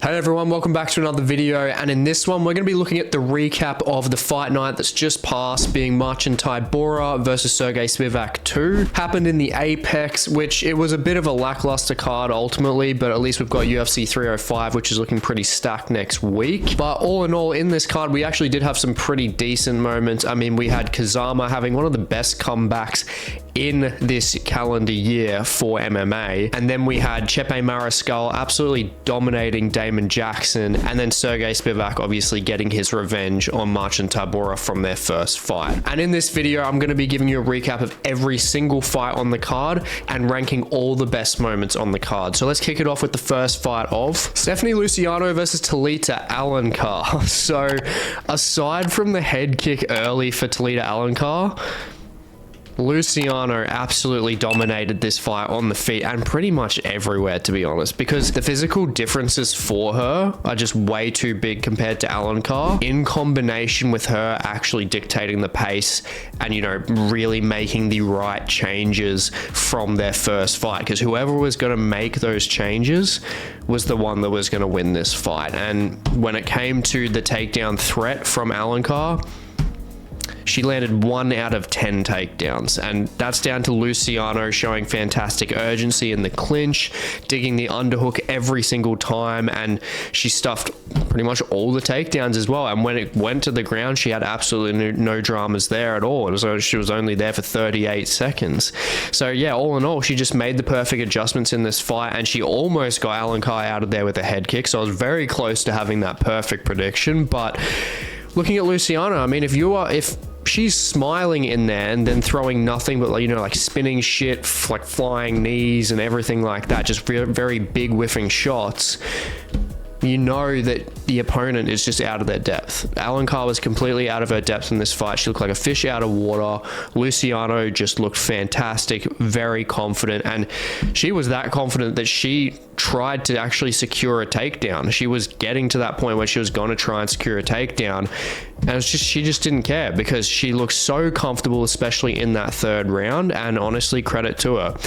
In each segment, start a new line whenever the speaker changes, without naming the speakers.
Hey everyone, welcome back to another video, and in this one we're going to be looking at the recap of the fight night that's just passed, being Marcin Tybura versus Serghei Spivac 2. Happened in the Apex, which it was a bit of a lackluster card ultimately, but at least we've got UFC 305, which is looking pretty stacked next week. But all in all, in this card we actually did have some pretty decent moments. I mean, we had Kazama having one of the best comebacks in this calendar year for MMA, and then we had Chepe Mariscal absolutely dominating Damon Jackson, and then Serghei Spivac obviously getting his revenge on Marcin Tybura from their first fight. And in this video I'm going to be giving you a recap of every single fight on the card and ranking all the best moments on the card. So let's kick it off with the first fight of Stephanie Luciano versus Talita Alencar. So aside from the head kick early for Talita Alencar, Luciano absolutely dominated this fight on the feet and pretty much everywhere, to be honest, because the physical differences for her are just way too big compared to Alencar, in combination with her actually dictating the pace and, you know, really making the right changes from their first fight, because whoever was going to make those changes was the one that was going to win this fight. And when it came to the takedown threat from Alencar, she landed 1 out of 10 takedowns, and that's down to Luciano showing fantastic urgency in the clinch, digging the underhook every single time, and she stuffed pretty much all the takedowns as well. And when it went to the ground, she had absolutely no dramas there at all. So she was only there for 38 seconds. So yeah, all in all, she just made the perfect adjustments in this fight, and she almost got Alencar out of there with a head kick. So I was very close to having that perfect prediction. But looking at Luciano, I mean, if she's smiling in there and then throwing nothing but, you know, like spinning shit, like flying knees and everything like that, just very big whiffing shots, you know that the opponent is just out of their depth. Alencar was completely out of her depth in this fight. She looked like a fish out of water. Luciano just looked fantastic, very confident, and she was that confident that she tried to actually secure a takedown. She was getting to that point where she was going to try and secure a takedown, and it's just, she just didn't care, because she looked so comfortable, especially in that third round, and honestly, credit to her.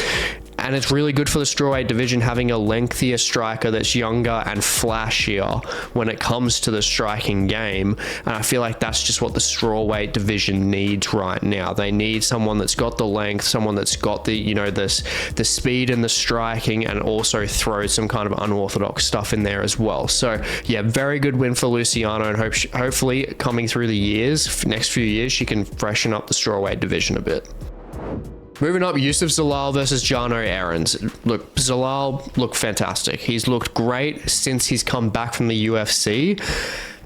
And it's really good for the strawweight division having a lengthier striker that's younger and flashier when it comes to the striking game. And I feel like that's just what the strawweight division needs right now. They need someone that's got the length, someone that's got the, you know, the speed and the striking, and also throw some kind of unorthodox stuff in there as well. So yeah, very good win for Luciano, and hopefully coming through the years, next few years, she can freshen up the strawweight division a bit. Moving up, Youssef Zalal versus Jarno Errens. Look, Zalal looked fantastic. He's looked great since he's come back from the UFC.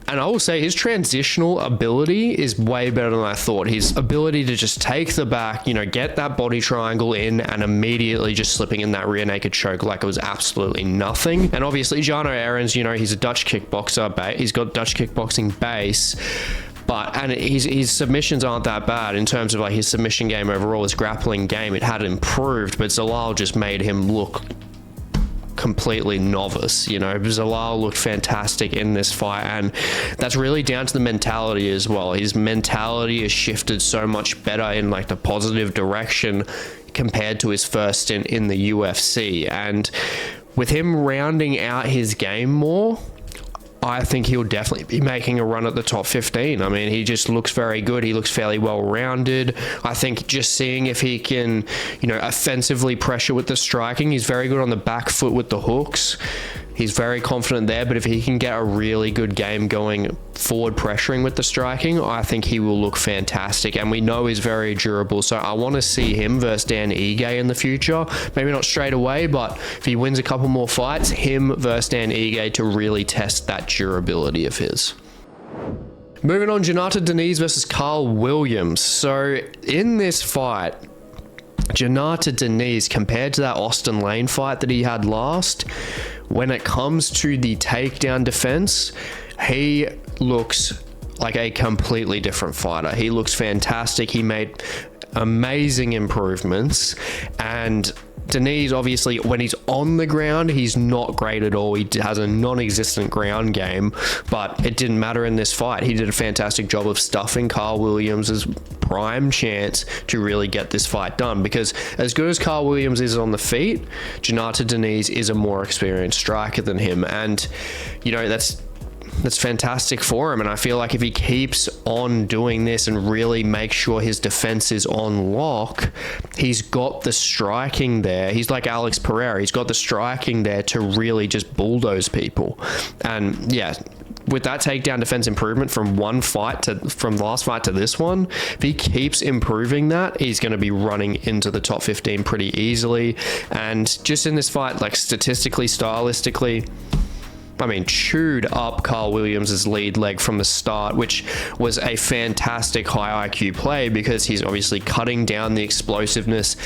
And I will say his transitional ability is way better than I thought. His ability to just take the back, you know, get that body triangle in and immediately just slipping in that rear naked choke like it was absolutely nothing. And obviously Jarno Errens, you know, he's a Dutch kickboxer. He's got Dutch kickboxing base. And his submissions aren't that bad in terms of like his submission game overall. His grappling game, it had improved, but Zalal just made him look completely novice. You know, Zalal looked fantastic in this fight, and that's really down to the mentality as well. His mentality has shifted so much better in like the positive direction compared to his first stint in the UFC. And with him rounding out his game more, I think he'll definitely be making a run at the top 15. I mean, he just looks very good. He looks fairly well-rounded. I think just seeing if he can, you know, offensively pressure with the striking. He's very good on the back foot with the hooks. He's very confident there, but if he can get a really good game going forward pressuring with the striking, I think he will look fantastic, and we know he's very durable. So I want to see him versus Dan Ige in the future. Maybe not straight away, but if he wins a couple more fights, him versus Dan Ige to really test that durability of his. Moving on, Jhonata Diniz versus Karl Williams. So in this fight, Jhonata Diniz, compared to that Austin Lane fight that he had last, when it comes to the takedown defense, he looks like a completely different fighter. He looks fantastic. He made amazing improvements, and Diniz, obviously, when he's on the ground, he's not great at all. He has a non-existent ground game, but it didn't matter in this fight. He did a fantastic job of stuffing Karl Williams's prime chance to really get this fight done, because as good as Karl Williams is on the feet, Jhonata Diniz is a more experienced striker than him, and you know, that's fantastic for him. And I feel like if he keeps on doing this and really makes sure his defense is on lock, he's got the striking there. He's like Alex Pereira. He's got the striking there to really just bulldoze people. And yeah, with that takedown defense improvement from last fight to this one, if he keeps improving that, he's going to be running into the top 15 pretty easily. And just in this fight, like statistically, stylistically, I mean, chewed up Karl Williams' lead leg from the start, which was a fantastic high IQ play, because he's obviously cutting down the explosiveness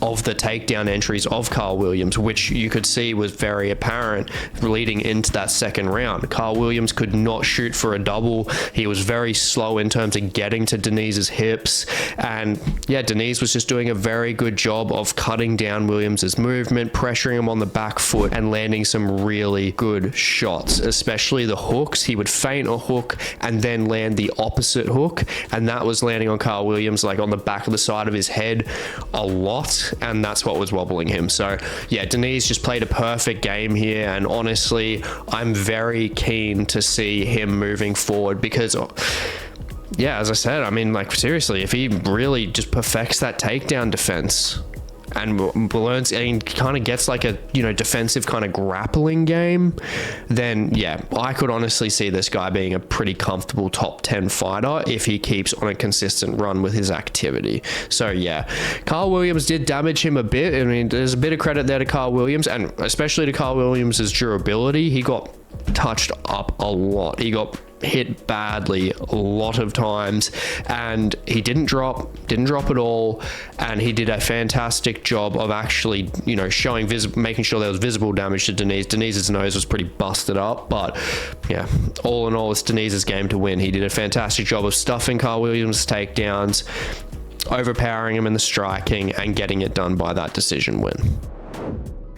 of the takedown entries of Karl Williams, which you could see was very apparent leading into that second round. Karl Williams could not shoot for a double. He was very slow in terms of getting to Diniz's hips. And yeah, Diniz was just doing a very good job of cutting down Williams's movement, pressuring him on the back foot, and landing some really good shots, especially the hooks. He would feint a hook and then land the opposite hook, and that was landing on Karl Williams like on the back of the side of his head a lot, and that's what was wobbling him. So yeah, Diniz just played a perfect game here, and honestly, I'm very keen to see him moving forward, because yeah, as I said, I mean, like seriously, if he really just perfects that takedown defense and learns and kind of gets like a, you know, defensive kind of grappling game, then yeah, I could honestly see this guy being a pretty comfortable top 10 fighter if he keeps on a consistent run with his activity. So yeah, Karl Williams did damage him a bit. I mean, there's a bit of credit there to Karl Williams, and especially to Karl Williams' durability. He got touched up a lot. He got hit badly a lot of times, and he didn't drop at all, and he did a fantastic job of actually, you know, making sure there was visible damage to Diniz. Diniz's nose was pretty busted up, but yeah, all in all, it's Diniz's game to win. He did a fantastic job of stuffing Karl Williams' takedowns, overpowering him in the striking, and getting it done by that decision win.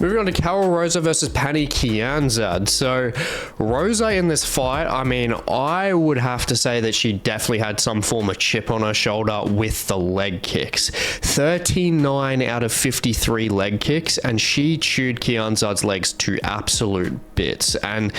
Moving on to Karol Rosa versus Pannie Kianzad. So Rosa in this fight, I mean, I would have to say that she definitely had some form of chip on her shoulder with the leg kicks. 39 out of 53 leg kicks, and she chewed Kianzad's legs to absolute bits and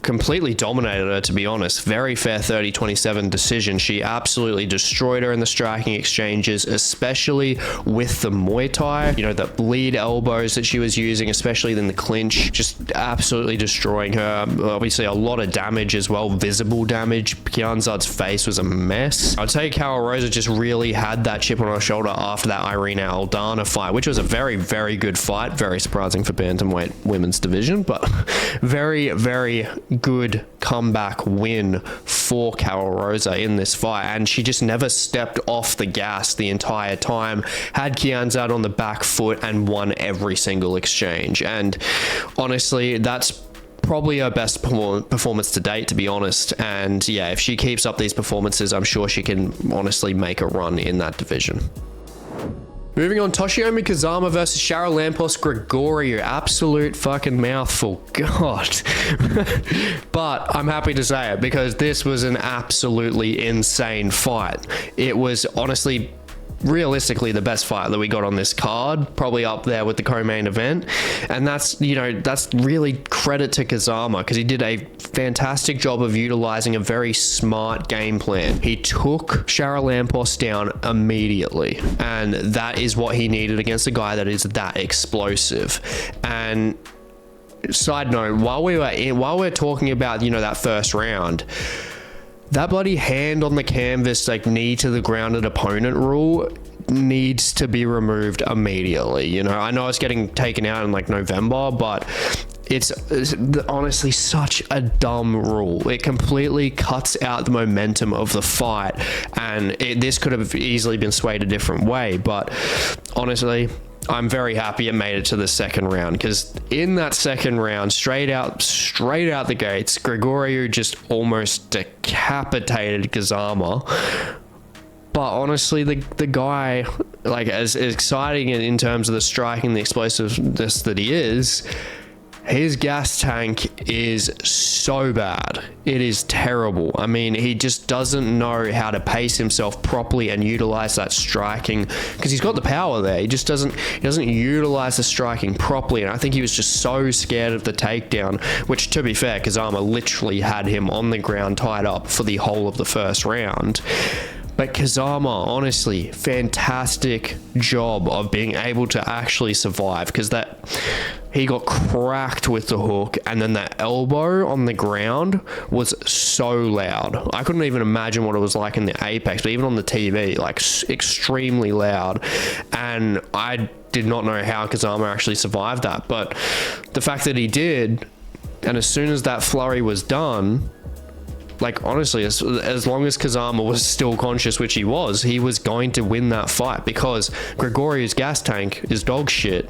completely dominated her, to be honest. Very fair 30-27 decision. She absolutely destroyed her in the striking exchanges, especially with the Muay Thai. You know, the lead elbows that she was using, especially in the clinch, just absolutely destroying her. Obviously a lot of damage as well, visible damage. Kianzad's face was a mess. I'd say Karol Rosa just really had that chip on her shoulder after that Irina Aldana fight, which was a very, very good fight. Very surprising for bantamweight women's division, but very, very good comeback win for Karol Rosa in this fight, and she just never stepped off the gas the entire time, had Kianzad on the back foot, and won every single exchange. And honestly, that's probably her best performance to date, to be honest. And yeah, if she keeps up these performances, I'm sure she can honestly make a run in that division. Moving on, Toshiomi Kazama versus Charalampos Grigoriou. Absolute fucking mouthful. God. But I'm happy to say it, because this was an absolutely insane fight. It was honestly, realistically, the best fight that we got on this card, probably up there with the co-main event. And that's, you know, that's really credit to Kazama, because he did a fantastic job of utilizing a very smart game plan. He took Charalampos down immediately, and that is what he needed against a guy that is that explosive. And side note, while we're talking about, you know, that first round, that bloody hand on the canvas, like knee to the grounded opponent rule, needs to be removed immediately. You know, I know it's getting taken out in like November, but it's honestly such a dumb rule. It completely cuts out the momentum of the fight, and this could have easily been swayed a different way. But honestly, I'm very happy it made it to the second round, because in that second round, straight out the gates, Grigoriou just almost decapitated Kazama. But honestly, the guy, like, as exciting in terms of the striking, the explosiveness that he is, his gas tank is so bad. It is terrible. I mean, he just doesn't know how to pace himself properly and utilize that striking, because he's got the power there. He doesn't utilize the striking properly. And I think he was just so scared of the takedown, which, to be fair, Kazama literally had him on the ground tied up for the whole of the first round. But Kazama, honestly, fantastic job of being able to actually survive, because he got cracked with the hook, and then that elbow on the ground was so loud. I couldn't even imagine what it was like in the Apex, but even on the TV, like, extremely loud. And I did not know how Kazama actually survived that. But the fact that he did, and as soon as that flurry was done, like, honestly, as long as Kazama was still conscious, which he was going to win that fight, because Grigoriou's gas tank is dog shit,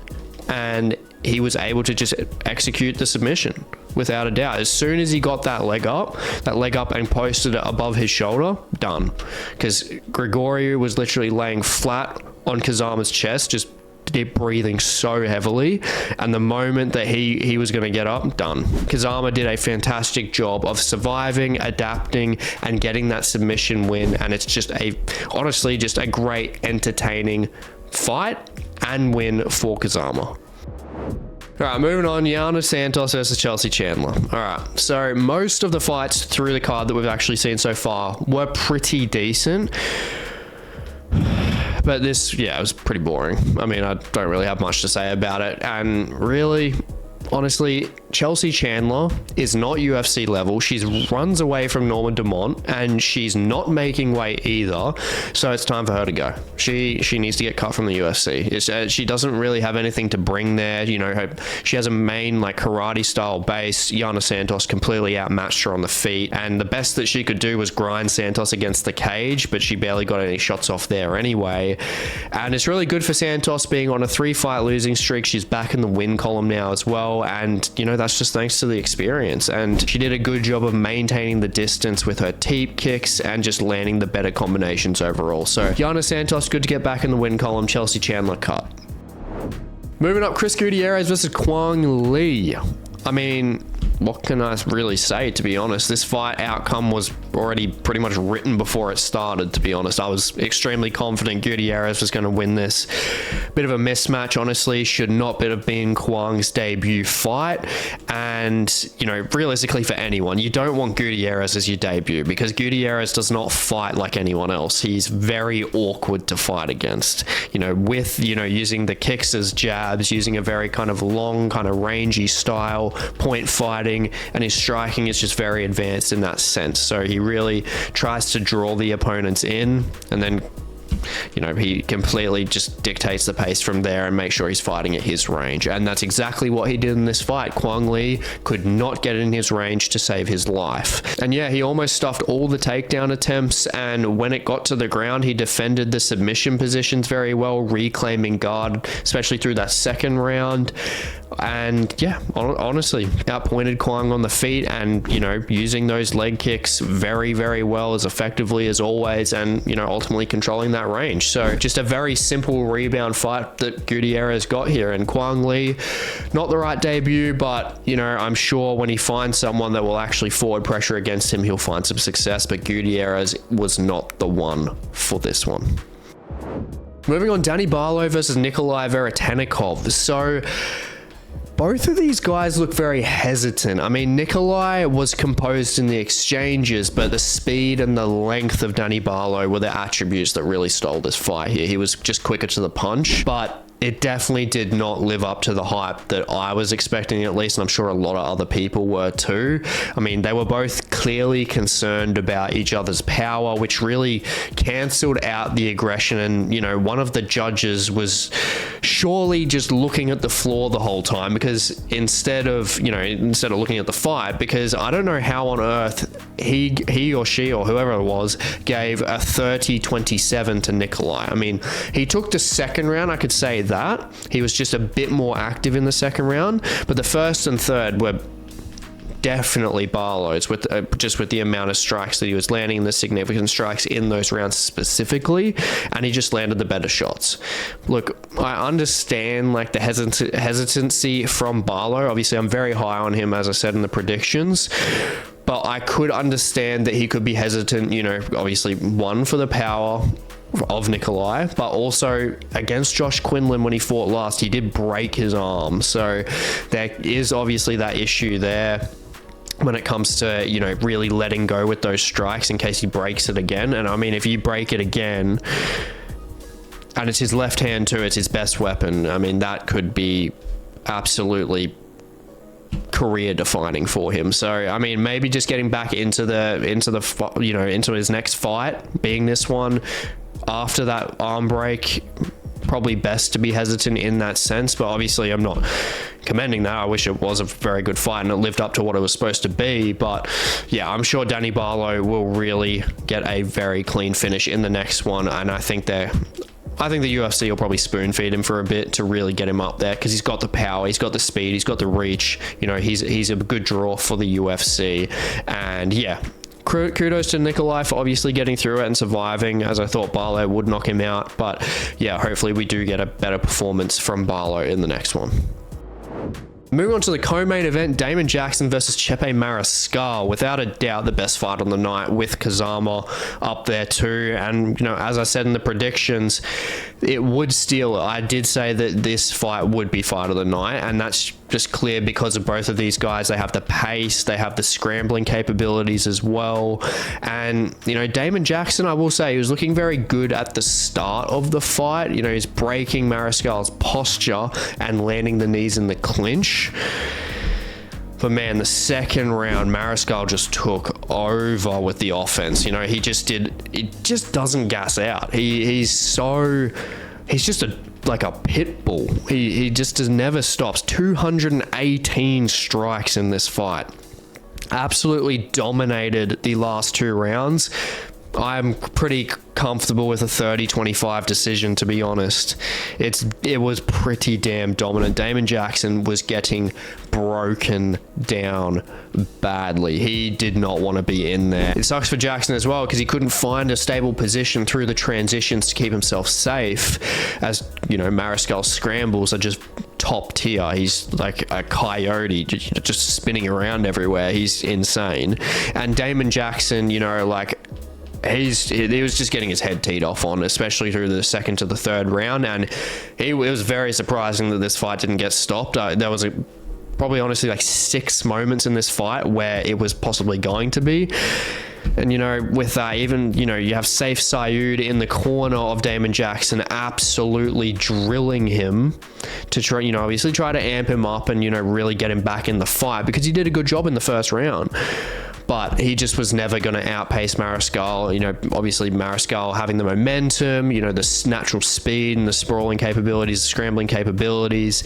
and he was able to just execute the submission without a doubt. As soon as he got that leg up and posted it above his shoulder, done. Because Grigoriou was literally laying flat on Kazama's chest, just deep breathing so heavily, and the moment that he was going to get up, done. Kazama did a fantastic job of surviving, adapting, and getting that submission win, and it's just honestly just a great, entertaining fight and win for Kazama. All right, moving on, Yana Santos versus Chelsea Chandler. All right, so most of the fights through the card that we've actually seen so far were pretty decent. But this, yeah, it was pretty boring. I mean, I don't really have much to say about it. And really, honestly, Chelsea Chandler is not UFC level. She runs away from Norma Dumont, and she's not making weight either. So it's time for her to go. She needs to get cut from the UFC. She doesn't really have anything to bring there. You know, she has a main, like, karate style base. Yana Santos completely outmatched her on the feet, and the best that she could do was grind Santos against the cage, but she barely got any shots off there anyway. And it's really good for Santos being on a 3-fight losing streak. She's back in the win column now as well, and you know, that's just thanks to the experience. And she did a good job of maintaining the distance with her teep kicks and just landing the better combinations overall. So Yana Santos, good to get back in the win column. Chelsea Chandler cut. Moving up, Chris Gutierrez versus Quang Lee. I mean, what can I really say, to be honest? This fight outcome was already pretty much written before it started, to be honest. I was extremely confident Gutierrez was going to win this. Bit of a mismatch, honestly. Should not have been Quang's debut fight. And, you know, realistically for anyone, you don't want Gutierrez as your debut, because Gutierrez does not fight like anyone else. He's very awkward to fight against. You know, with, you know, using the kicks as jabs, using a very kind of long, kind of rangy style, point fighting, and his striking is just very advanced in that sense. So he really tries to draw the opponents in, and then, you know, he completely just dictates the pace from there and make sure he's fighting at his range. And that's exactly what he did in this fight. Quang Lee could not get in his range to save his life. And yeah, he almost stuffed all the takedown attempts, and when it got to the ground, he defended the submission positions very well, reclaiming guard, especially through that second round. And yeah, honestly, outpointed Quang on the feet, and, you know, using those leg kicks very, very well, as effectively as always, and, you know, ultimately controlling that range. So just a very simple rebound fight that Gutierrez got here. And Quang Lee, not the right debut, but, you know, I'm sure when he finds someone that will actually forward pressure against him, he'll find some success. But Gutierrez was not the one for this one. Moving on, Barlow versus Nikolay Veretennikov. So both of these guys look very hesitant. I mean, Nikolay was composed in the exchanges, but the speed and the length of Barlow were the attributes that really stole this fight here. He was just quicker to the punch, but it definitely did not live up to the hype that I was expecting, at least, and I'm sure a lot of other people were too. I mean, they were both clearly concerned about each other's power, which really cancelled out the aggression. And, you know, one of the judges was surely just looking at the floor the whole time, because instead of looking at the fight, because I don't know how on earth he or she or whoever it was gave a 30-27 to Nikolay. I mean, he took the second round, I could say that. He was just a bit more active in the second round, but the first and third were definitely Barlow's with just with the amount of strikes that he was landing, the significant strikes in those rounds specifically, and he just landed the better shots. Look, I understand like the hesitancy from Barlow. Obviously, I'm very high on him, as I said in the predictions. But I could understand that he could be hesitant, you know, obviously one for the power of Nikolay, but also against Josh Quinlan when he fought last, he did break his arm. So there is obviously that issue there when it comes to, you know, really letting go with those strikes in case he breaks it again. And I mean, if you break it again, and it's his left hand too, it's his best weapon, I mean, that could be absolutely career defining for him. So I mean, maybe just getting back into his next fight being this one after that arm break, probably best to be hesitant in that sense. But obviously I'm not commending that. I wish it was a very good fight and it lived up to what it was supposed to be. But yeah, I'm sure Danny Barlow will really get a very clean finish in the next one, and I think the UFC will probably spoon feed him for a bit to really get him up there, because he's got the power, he's got the speed, he's got the reach. You know, he's a good draw for the UFC. And yeah, kudos to Nikolay for obviously getting through it and surviving, as I thought Barlow would knock him out. But yeah, hopefully we do get a better performance from Barlow in the next one. Moving on to the co-main event, Damon Jackson versus Chepe Mariscal. Without a doubt, the best fight on the night, with Kazama up there too. And, you know, as I said in the predictions, it would steal it. I did say that this fight would be fight of the night, and that's just clear because of both of these guys. They have the pace, they have the scrambling capabilities as well. And, you know, Damon Jackson, I will say, he was looking very good at the start of the fight. You know, he's breaking Mariscal's posture and landing the knees in the clinch. But man, the second round, Mariscal just took over with the offense. You know, he just doesn't gas out. He's just like a pit bull. He just never stops. 218 strikes in this fight. Absolutely dominated the last two rounds. I'm pretty comfortable with a 30-25 decision, to be honest. It was pretty damn dominant. Damon Jackson was getting broken down badly. He did not want to be in there. It sucks for Jackson as well, because he couldn't find a stable position through the transitions to keep himself safe, as, you know, Mariscal's scrambles are just top tier. He's like a coyote, just spinning around everywhere. He's insane. And Damon Jackson, you know, like, he was just getting his head teed off on, especially through the second to the third round. And it was very surprising that this fight didn't get stopped. There was probably honestly like 6 moments in this fight where it was possibly going to be. And, you know, with that, even, you know, you have Saif Saud in the corner of Damon Jackson, absolutely drilling him to try, you know, obviously try to amp him up and, you know, really get him back in the fight, because he did a good job in the first round. But he just was never going to outpace Mariscal. You know, obviously Mariscal having the momentum, you know, the natural speed and the sprawling capabilities, the scrambling capabilities.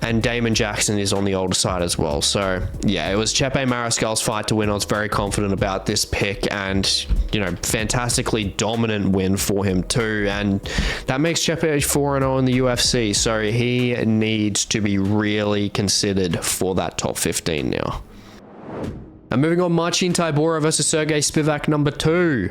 And Damon Jackson is on the older side as well. So, yeah, it was Chepe Mariscal's fight to win. I was very confident about this pick, and, you know, fantastically dominant win for him too. And that makes Chepe 4-0 in the UFC. So he needs to be really considered for that top 15 now. And moving on, Marcin Tybura versus Serghei Spivac, number 2.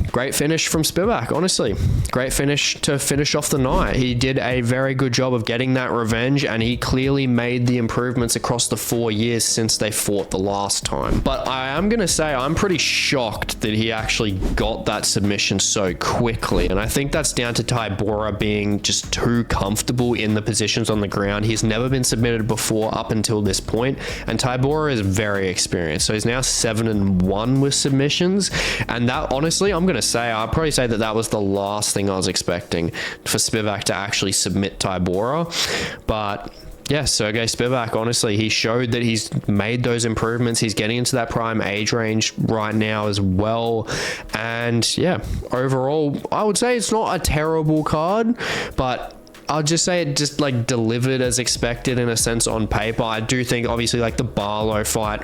Great finish from Spivac, honestly. Great finish to finish off the night. He did a very good job of getting that revenge, and he clearly made the improvements across the 4 years since they fought the last time. But I am going to say I'm pretty shocked that he actually got that submission so quickly. And I think that's down to Tybura being just too comfortable in the positions on the ground. He's never been submitted before up until this point, and Tybura is very experienced. So he's now 7-1 with submissions, and that, honestly, I'd probably say that was the last thing I was expecting, for Spivac to actually submit Tybura. But yeah, Serghei Spivac, honestly, he showed that he's made those improvements. He's getting into that prime age range right now as well. And yeah, overall, I would say it's not a terrible card, but I'll just say it just like delivered as expected in a sense on paper. I do think obviously like the Barlow fight,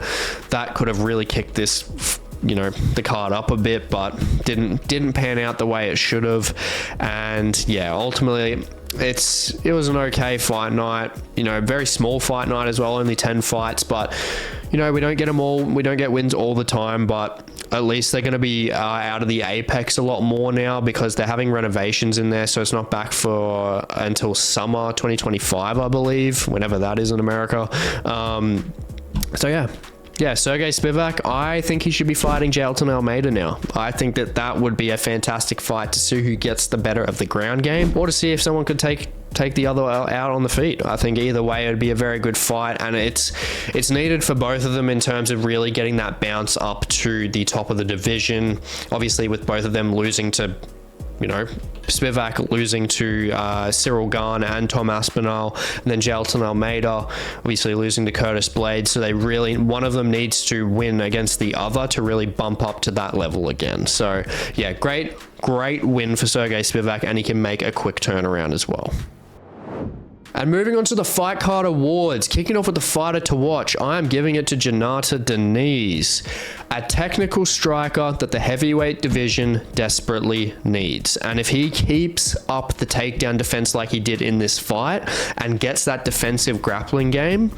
that could have really kicked this, you know, the card up a bit, but didn't pan out the way it should have. And yeah, ultimately it was an okay fight night, you know, very small fight night as well, only 10 fights, but You know, we don't get them all. We don't get wins all the time, but at least they're going to be out of the Apex a lot more now because they're having renovations in there. So it's not back for until summer 2025, I believe, whenever that is in America. So yeah. Yeah, Serghei Spivac, I think he should be fighting Jailton Almeida now. I think that that would be a fantastic fight to see who gets the better of the ground game, or to see if someone could take the other out on the feet. I think either way, it would be a very good fight, and it's needed for both of them in terms of really getting that bounce up to the top of the division. Obviously, with both of them losing to, you know, Spivac losing to Cyril Gane and Tom Aspinall, and then Jailton Almeida obviously losing to Curtis Blades. So they really, one of them needs to win against the other to really bump up to that level again. So yeah, great win for Serghei Spivac, and he can make a quick turnaround as well. And moving on to the Fight Card Awards, kicking off with the fighter to watch, I am giving it to Jhonata Diniz, a technical striker that the heavyweight division desperately needs. And if he keeps up the takedown defense like he did in this fight and gets that defensive grappling game,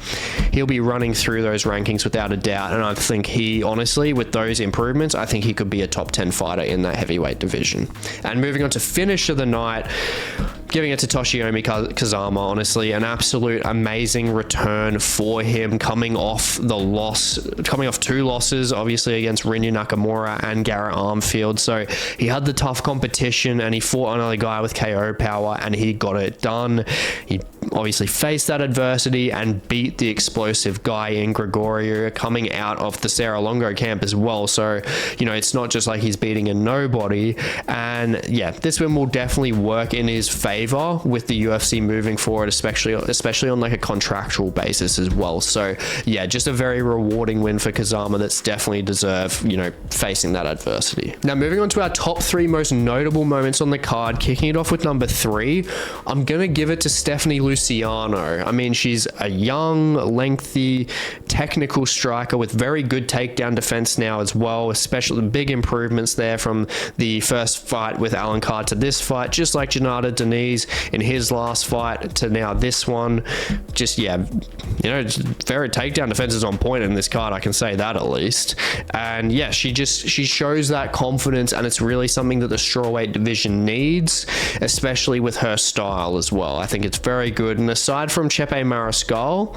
he'll be running through those rankings without a doubt. And I think he, honestly, with those improvements, I think he could be a top 10 fighter in that heavyweight division. And moving on to finish of the night, giving it to Toshiomi Kazama, honestly, an absolute amazing return for him, coming off two losses, obviously against Rinya Nakamura and Garrett Armfield. So he had the tough competition, and he fought another guy with KO power, and he got it done. He obviously faced that adversity and beat the explosive guy in Grigoriou, coming out of the Serra-Longo camp as well. So, you know, it's not just like he's beating a nobody. And yeah, this win will definitely work in his favor with the UFC moving forward, especially on like a contractual basis as well. So yeah, just a very rewarding win for Kazama that's definitely deserved, you know, facing that adversity. Now moving on to our top 3 most notable moments on the card, kicking it off with number 3, I'm gonna give it to Stephanie Luciano. I mean, she's a young, lengthy, technical striker with very good takedown defense now as well, especially the big improvements there from the first fight with Alencar to this fight, just like Jhonata Diniz in his last fight to now this one. Just, yeah, you know, very takedown defense is on point in this card, I can say that at least. And yeah, she shows that confidence, and it's really something that the strawweight division needs, especially with her style as well. I think it's very good. And aside from Chepe Mariscal,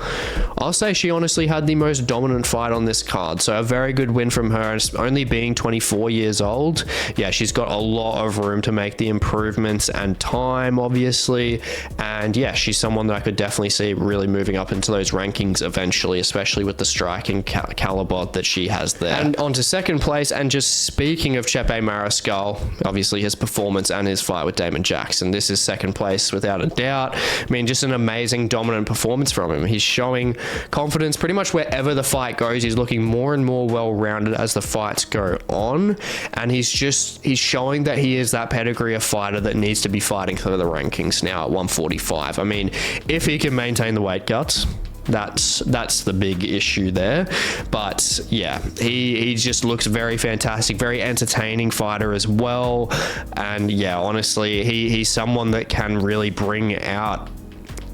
I'll say she honestly had the most dominant fight on this card. So a very good win from her, and only being 24 years old. Yeah, she's got a lot of room to make the improvements and time, obviously. And yeah, she's someone that I could definitely see really moving up into those rankings eventually, especially with the striking caliber that she has there. And on to second place, and just speaking of Chepe Mariscal, obviously his performance and his fight with Damon Jackson, this is second place without a doubt. I mean, just an amazing dominant performance from him. He's showing confidence pretty much wherever the fight goes. He's looking more and more well-rounded as the fights go on, and he's showing that he is that pedigree of fighter that needs to be fighting for the rankings now at 145. I mean, if he can maintain the weight cuts, that's the big issue there. But yeah, he just looks very fantastic, very entertaining fighter as well. And yeah, honestly, he's someone that can really bring out,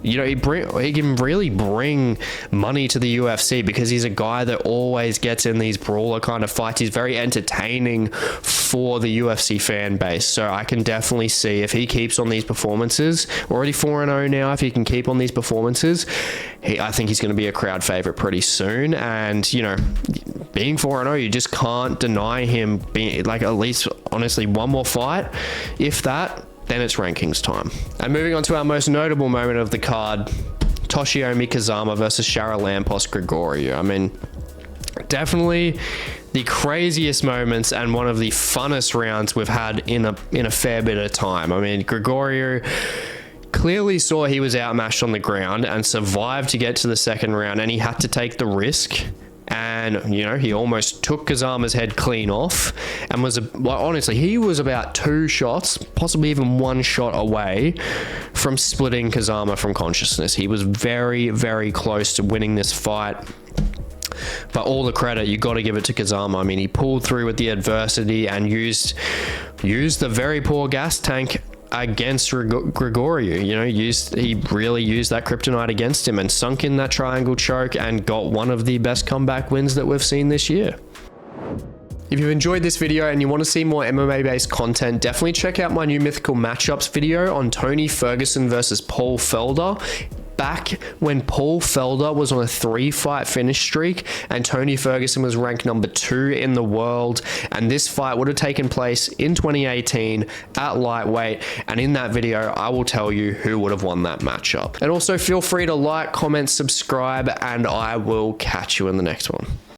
you know, he can really bring money to the UFC, because he's a guy that always gets in these brawler kind of fights. He's very entertaining for the UFC fan base. So I can definitely see, if he keeps on these performances, already 4-0 now, if he can keep on these performances, I think he's going to be a crowd favorite pretty soon. And, you know, being 4-0, you just can't deny him being, like, at least, honestly, one more fight, if that, then it's rankings time. And moving on to our most notable moment of the card, Toshiomi Kazama versus Charalampos Grigoriou. I mean, definitely the craziest moments and one of the funnest rounds we've had in a fair bit of time. I mean, Grigoriou clearly saw he was outmatched on the ground and survived to get to the second round, and he had to take the risk. And, you know, he almost took Kazama's head clean off, and honestly, he was about 2 shots, possibly even 1 shot away from splitting Kazama from consciousness. He was very, very close to winning this fight. But all the credit, you got to give it to Kazama. I mean, he pulled through with the adversity and used the very poor gas tank against Grigoriou. You know, he really used that kryptonite against him and sunk in that triangle choke and got one of the best comeback wins that we've seen this year. If you've enjoyed this video and you want to see more MMA based content, definitely check out my new mythical matchups video on Tony Ferguson versus Paul Felder. Back when Paul Felder was on a 3-fight finish streak and Tony Ferguson was ranked number 2 in the world, and this fight would have taken place in 2018 at lightweight, and in that video I will tell you who would have won that matchup. And also feel free to like, comment, subscribe, and I will catch you in the next one.